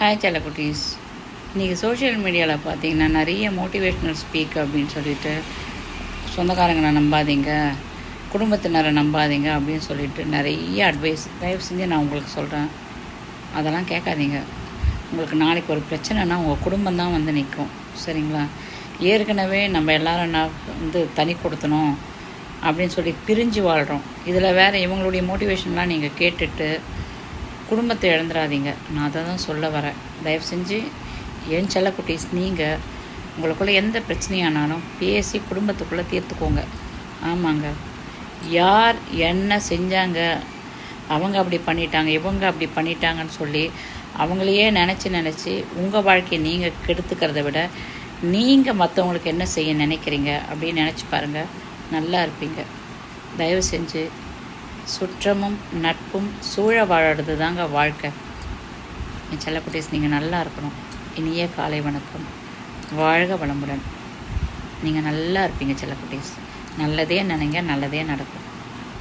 Hi செல்லக்குட்டீஸ். இன்றைக்கி social மீடியாவில் பார்த்தீங்கன்னா நிறைய மோட்டிவேஷ்னல் ஸ்பீக் அப்படின்னு சொல்லிட்டு சொந்தக்காரங்களை நம்பாதீங்க, குடும்பத்தினரை நம்பாதீங்க அப்படின்னு சொல்லிட்டு நிறைய அட்வைஸ். தயவு செஞ்சு நான் உங்களுக்கு சொல்கிறேன், அதெல்லாம் கேட்காதீங்க. உங்களுக்கு நாளைக்கு ஒரு பிரச்சனைனா உங்கள் குடும்பம் தான் வந்து நிற்கும், சரிங்களா? ஏற்கனவே நம்ம எல்லோரும் தனி கொடுத்தணும் அப்படின்னு சொல்லி பிரிஞ்சு வாழ்கிறோம். இதில் வேறு இவங்களுடைய மோட்டிவேஷன்லாம் நீங்கள் கேட்டுட்டு குடும்பத்தை இழந்துடாதீங்க. நான் அதை தான் சொல்ல வரேன். தயவு செஞ்சு என் செல்லக்குட்டீஸ், நீங்கள் உங்களுக்குள்ளே எந்த பிரச்சனையானாலும் பேசி குடும்பத்துக்குள்ளே தீர்த்துக்கோங்க. ஆமாங்க, யார் என்ன செஞ்சாங்க, அவங்க அப்படி பண்ணிட்டாங்க, இவங்க அப்படி பண்ணிட்டாங்கன்னு சொல்லி அவங்களையே நினச்சி உங்கள் வாழ்க்கையை நீங்கள் கெடுத்துக்கிறத விட நீங்கள் மற்றவங்களுக்கு என்ன செய்ய நினைக்கிறீங்க அப்படின்னு நினச்சி பாருங்கள், நல்லா இருப்பீங்க. தயவு செஞ்சு சுற்றமும் நட்பும் சூழ வாழறது தாங்க வாழ்க்கை. என் செல்லக்குட்டீஸ், நீங்கள் நல்லா இருக்கணும். இனிய காலை வணக்கம். வாழ்க வளமுடன். நீங்கள் நல்லா இருப்பீங்க செல்லக்குட்டீஸ். நல்லதே நினைங்க, நல்லதே நடக்கும்.